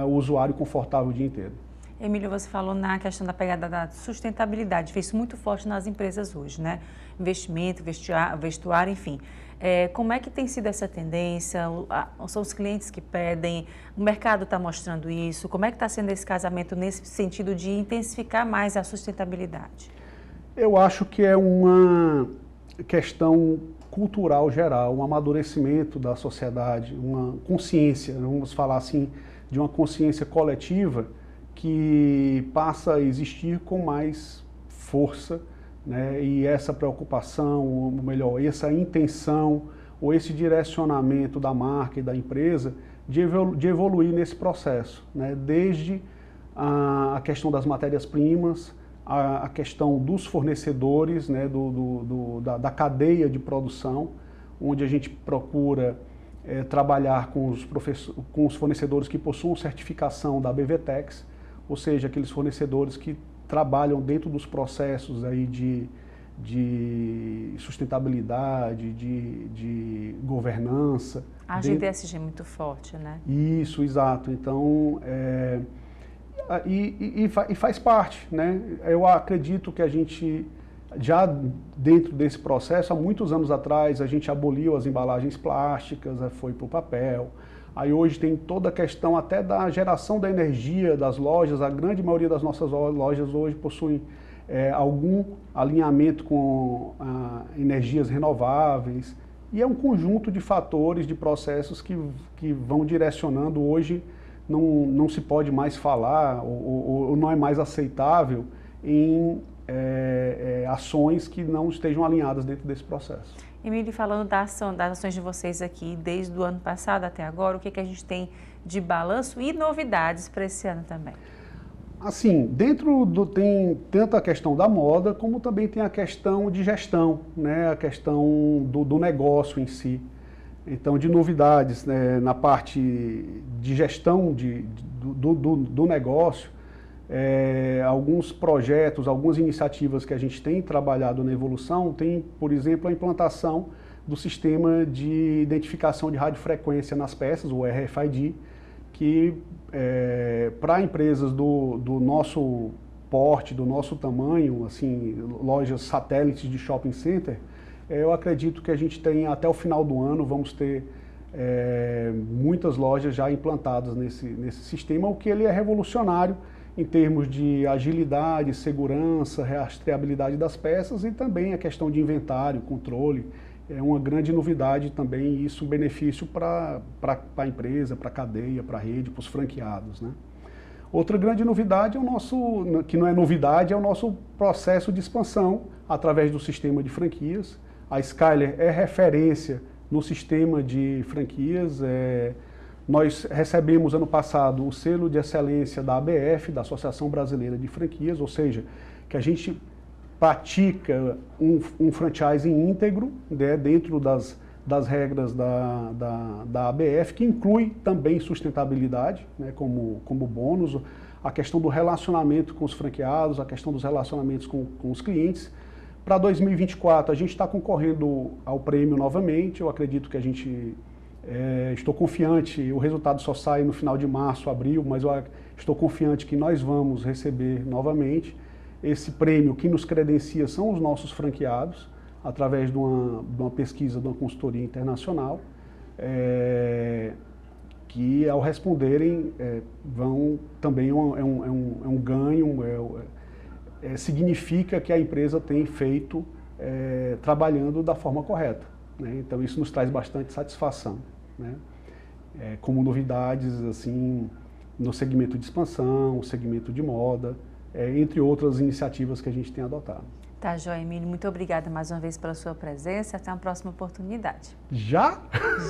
o usuário confortável o dia inteiro. Emílio, você falou na questão da pegada da sustentabilidade, fez muito forte nas empresas hoje, né? Investimento, vestuário, enfim. Como é que tem sido essa tendência? São os clientes que pedem? O mercado está mostrando isso? Como é que está sendo esse casamento nesse sentido de intensificar mais a sustentabilidade? Eu acho que é uma questão cultural geral, um amadurecimento da sociedade, uma consciência, vamos falar assim, de uma consciência coletiva que passa a existir com mais força, né? E essa preocupação, ou melhor, essa intenção ou esse direcionamento da marca e da empresa de evoluir nesse processo, né? Desde a questão das matérias-primas, a questão dos fornecedores, né? Da cadeia de produção, onde a gente procura trabalhar com os fornecedores que possuam certificação da BVTEX, ou seja, aqueles fornecedores que trabalham dentro dos processos aí de sustentabilidade, de governança. A agenda ESG é muito forte, né? Isso, exato. Então, faz parte, né? Eu acredito que a gente, já dentro desse processo, há muitos anos atrás, a gente aboliu as embalagens plásticas, foi para o papel. Aí hoje tem toda a questão até da geração da energia das lojas. A grande maioria das nossas lojas hoje possuem algum alinhamento com energias renováveis. E é um conjunto de fatores, de processos que vão direcionando. Hoje não se pode mais falar ou não é mais aceitável em ações que não estejam alinhadas dentro desse processo. Emílio, falando das ações de vocês aqui, desde o ano passado até agora, o que a gente tem de balanço e novidades para esse ano também? Assim, tem tanto a questão da moda, como também tem a questão de gestão, né? A questão do negócio em si. Então, de novidades, né? Na parte de gestão do negócio, alguns projetos, algumas iniciativas que a gente tem trabalhado na evolução, tem, por exemplo, a implantação do sistema de identificação de radiofrequência nas peças, o RFID, que para empresas do nosso porte, do nosso tamanho, assim, lojas satélites de shopping center, eu acredito que a gente tem até o final do ano, vamos ter muitas lojas já implantadas nesse sistema, o que ele é revolucionário em termos de agilidade, segurança, rastreabilidade das peças e também a questão de inventário, controle. É uma grande novidade também, e isso um benefício para a empresa, para a cadeia, para a rede, para os franqueados, né? Outra grande novidade que não é novidade, é o nosso processo de expansão através do sistema de franquias. A Skyler é referência no sistema de franquias. Nós recebemos ano passado o selo de excelência da ABF, da Associação Brasileira de Franquias, ou seja, que a gente pratica um franchising íntegro, né, dentro das regras da ABF, que inclui também sustentabilidade, né, como bônus, a questão do relacionamento com os franqueados, a questão dos relacionamentos com os clientes. Para 2024, a gente está concorrendo ao prêmio novamente. Eu acredito que a gente... estou confiante, o resultado só sai no final de março, abril, mas eu estou confiante que nós vamos receber novamente. Esse prêmio que nos credencia são os nossos franqueados, através de uma pesquisa, de uma consultoria internacional, que ao responderem vão também um ganho, significa que a empresa tem feito trabalhando da forma correta, né? Então isso nos traz bastante satisfação, né? Como novidades assim no segmento de expansão, segmento de moda, entre outras iniciativas que a gente tem adotado. Tá, joia, Emílio. Muito obrigada mais uma vez pela sua presença. Até uma próxima oportunidade. Já?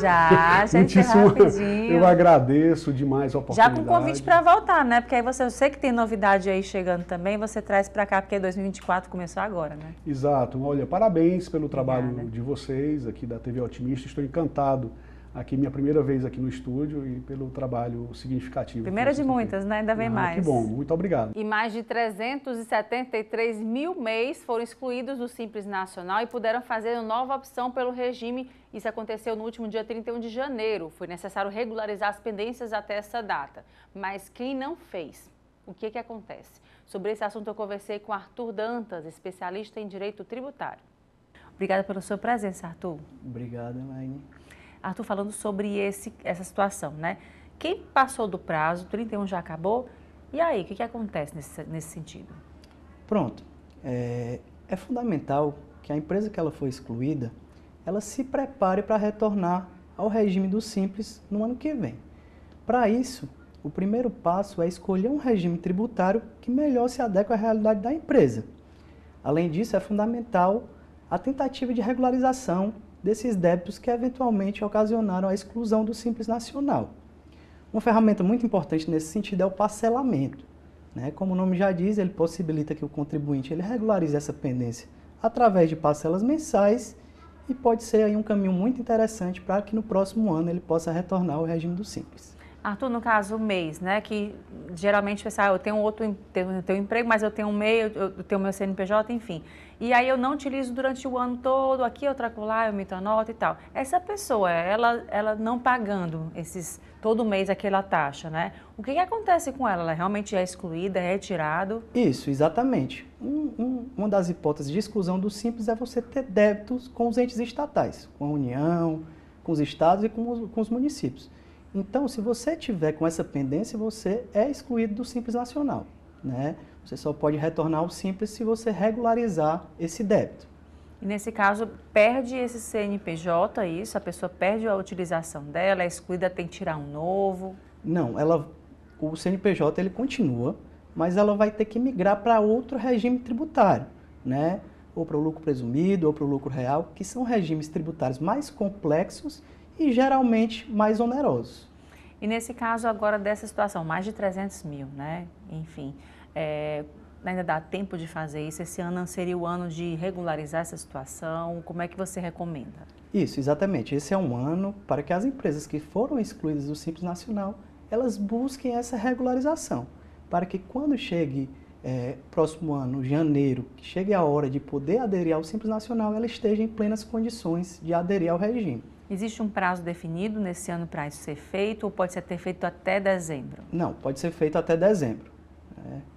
Já encerra rapidinho. Eu agradeço demais a oportunidade. Já com convite para voltar, né? Porque aí eu sei que tem novidade aí chegando também, você traz para cá, porque 2024 começou agora, né? Exato. Olha, parabéns pelo trabalho de vocês aqui da TV Otimista. Estou encantado. Aqui minha primeira vez aqui no estúdio e pelo trabalho significativo. Primeira de muitas, né? Ainda vem mais. Que bom, muito obrigado. E mais de 373 mil MEIs foram excluídos do Simples Nacional e puderam fazer uma nova opção pelo regime. Isso aconteceu no último dia 31 de janeiro. Foi necessário regularizar as pendências até essa data. Mas quem não fez, o que acontece? Sobre esse assunto eu conversei com Arthur Dantas, especialista em direito tributário. Obrigada pela sua presença, Arthur. Obrigado, Elaine. Arthur, falando sobre essa situação, né? Quem passou do prazo, 31 já acabou, e aí, o que acontece nesse sentido? Pronto. É fundamental que a empresa que ela foi excluída, ela se prepare para retornar ao regime do Simples no ano que vem. Para isso, o primeiro passo é escolher um regime tributário que melhor se adeque à realidade da empresa. Além disso, é fundamental a tentativa de regularização desses débitos que eventualmente ocasionaram a exclusão do Simples Nacional. Uma ferramenta muito importante nesse sentido é o parcelamento, né? Como o nome já diz, ele possibilita que o contribuinte regularize essa pendência através de parcelas mensais e pode ser aí um caminho muito interessante para que no próximo ano ele possa retornar ao regime do Simples. Arthur, no caso, o mês, né? Que geralmente você eu tenho tenho emprego, mas eu tenho um MEI, eu tenho meu CNPJ, enfim. E aí eu não utilizo durante o ano todo, aqui eu trago lá, eu emito a nota e tal. Essa pessoa, ela não pagando todo mês aquela taxa, né? O que acontece com ela? Ela realmente é excluída, é retirado? Isso, exatamente. Uma das hipóteses de exclusão do Simples é você ter débitos com os entes estatais, com a União, com os estados e com os municípios. Então, se você tiver com essa pendência, você é excluído do Simples Nacional, né? Você só pode retornar ao Simples se você regularizar esse débito. E nesse caso, perde esse CNPJ, isso? A pessoa perde a utilização dela, é excluída, tem que tirar um novo? Não, o CNPJ ele continua, mas ela vai ter que migrar para outro regime tributário, né? Ou para o lucro presumido, ou para o lucro real, que são regimes tributários mais complexos e geralmente mais onerosos. E nesse caso agora dessa situação, mais de 300 mil, né? Enfim, ainda dá tempo de fazer isso? Esse ano seria o ano de regularizar essa situação? Como é que você recomenda? Isso, exatamente. Esse é um ano para que as empresas que foram excluídas do Simples Nacional, elas busquem essa regularização, para que quando chegue próximo ano, janeiro, que chegue a hora de poder aderir ao Simples Nacional, ela esteja em plenas condições de aderir ao regime. Existe um prazo definido nesse ano para isso ser feito ou pode ser feito até dezembro? Não, pode ser feito até dezembro.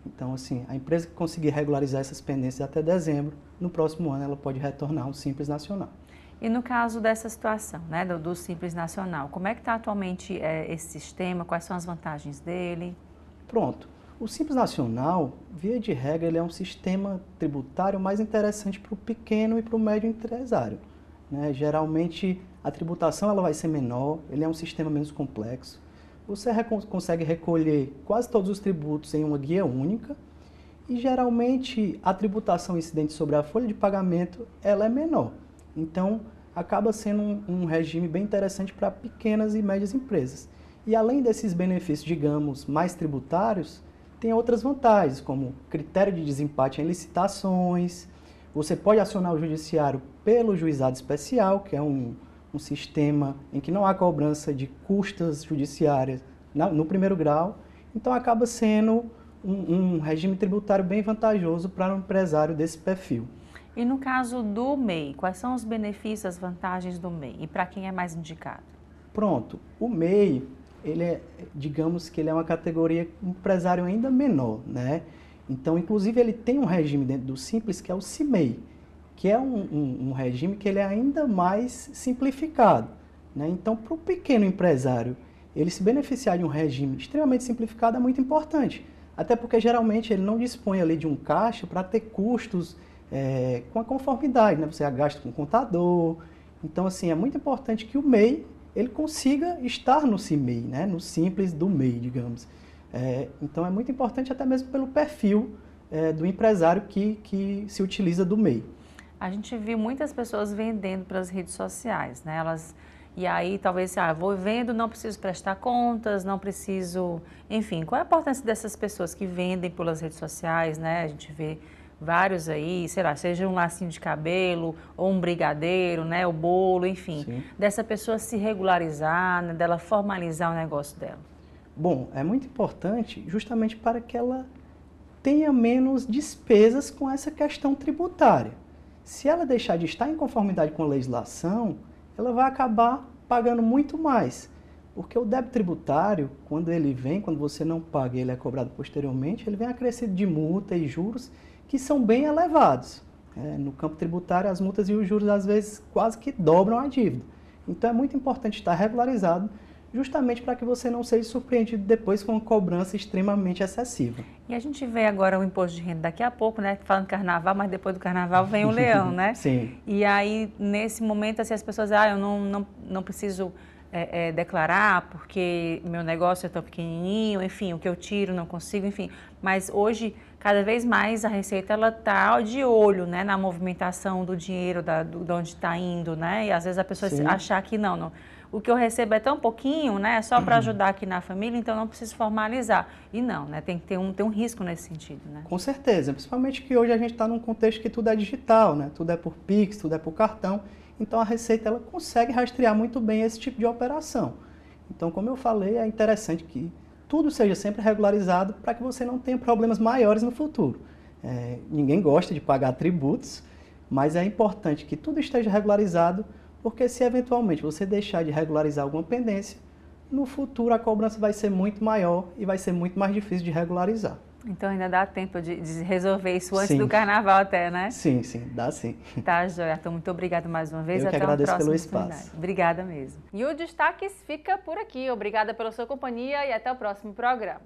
Então, assim, a empresa que conseguir regularizar essas pendências até dezembro, no próximo ano ela pode retornar ao Simples Nacional. E no caso dessa situação, né, do Simples Nacional, como é que está atualmente esse sistema? Quais são as vantagens dele? Pronto. O Simples Nacional, via de regra, ele é um sistema tributário mais interessante para o pequeno e para o médio empresário, né? Geralmente, a tributação ela vai ser menor, ele é um sistema menos complexo. Você consegue recolher quase todos os tributos em uma guia única e, geralmente, a tributação incidente sobre a folha de pagamento ela é menor. Então, acaba sendo um regime bem interessante para pequenas e médias empresas. E, além desses benefícios, digamos, mais tributários, tem outras vantagens, como critério de desempate em licitações. Você pode acionar o judiciário pelo juizado especial, que é um sistema em que não há cobrança de custas judiciárias no primeiro grau. Então, acaba sendo um regime tributário bem vantajoso para um empresário desse perfil. E no caso do MEI, quais são os benefícios, as vantagens do MEI? E para quem é mais indicado? Pronto, o MEI, digamos que ele é uma categoria empresário ainda menor, né? Então, inclusive, ele tem um regime dentro do Simples, que é o CIMEI, que é um regime que ele é ainda mais simplificado, né? Então, para o pequeno empresário, ele se beneficiar de um regime extremamente simplificado é muito importante, até porque, geralmente, ele não dispõe ali de um caixa para ter custos com a conformidade, né? Você gasta com contador. Então, assim, é muito importante que o MEI ele consiga estar no CIMEI, né? No Simples do MEI, digamos. Então, é muito importante até mesmo pelo perfil do empresário que se utiliza do MEI. A gente viu muitas pessoas vendendo pelas redes sociais, né? E aí talvez, vou vendo, não preciso prestar contas, não preciso... Enfim, qual é a importância dessas pessoas que vendem pelas redes sociais, né? A gente vê vários aí, sei lá, seja um lacinho de cabelo ou um brigadeiro, né? O bolo, enfim. Sim. Dessa pessoa se regularizar, né? Dela formalizar o negócio dela. Bom, é muito importante justamente para que ela tenha menos despesas com essa questão tributária. Se ela deixar de estar em conformidade com a legislação, ela vai acabar pagando muito mais. Porque o débito tributário, quando você não paga e ele é cobrado posteriormente, ele vem acrescido de multa e juros que são bem elevados. No campo tributário, as multas e os juros, às vezes, quase que dobram a dívida. Então, é muito importante estar regularizado, justamente para que você não seja surpreendido depois com uma cobrança extremamente excessiva. E a gente vê agora o imposto de renda daqui a pouco, né? Falando carnaval, mas depois do carnaval vem o leão, né? Sim. E aí, nesse momento, assim, as pessoas dizem, eu não preciso declarar porque meu negócio é tão pequenininho, enfim, o que eu tiro não consigo, enfim. Mas hoje, cada vez mais, a Receita está de olho, né, na movimentação do dinheiro, de onde está indo, né? E às vezes a pessoa achar que não, o que eu recebo é tão pouquinho, né, é só para ajudar aqui na família, então não preciso formalizar. E não, né, tem que ter um risco nesse sentido, né? Com certeza, principalmente que hoje a gente está num contexto que tudo é digital, né? Tudo é por Pix, tudo é por cartão. Então, a Receita ela consegue rastrear muito bem esse tipo de operação. Então, como eu falei, é interessante que tudo seja sempre regularizado para que você não tenha problemas maiores no futuro. Ninguém gosta de pagar tributos, mas é importante que tudo esteja regularizado, porque se eventualmente você deixar de regularizar alguma pendência, no futuro a cobrança vai ser muito maior e vai ser muito mais difícil de regularizar. Então ainda dá tempo de resolver isso antes Sim. do carnaval até, né? Sim, dá sim. Tá, joia. Então, muito obrigada mais uma vez. Eu que até agradeço uma próxima pelo oportunidade. espaço. Obrigada mesmo. E o Destaques fica por aqui. Obrigada pela sua companhia e até o próximo programa.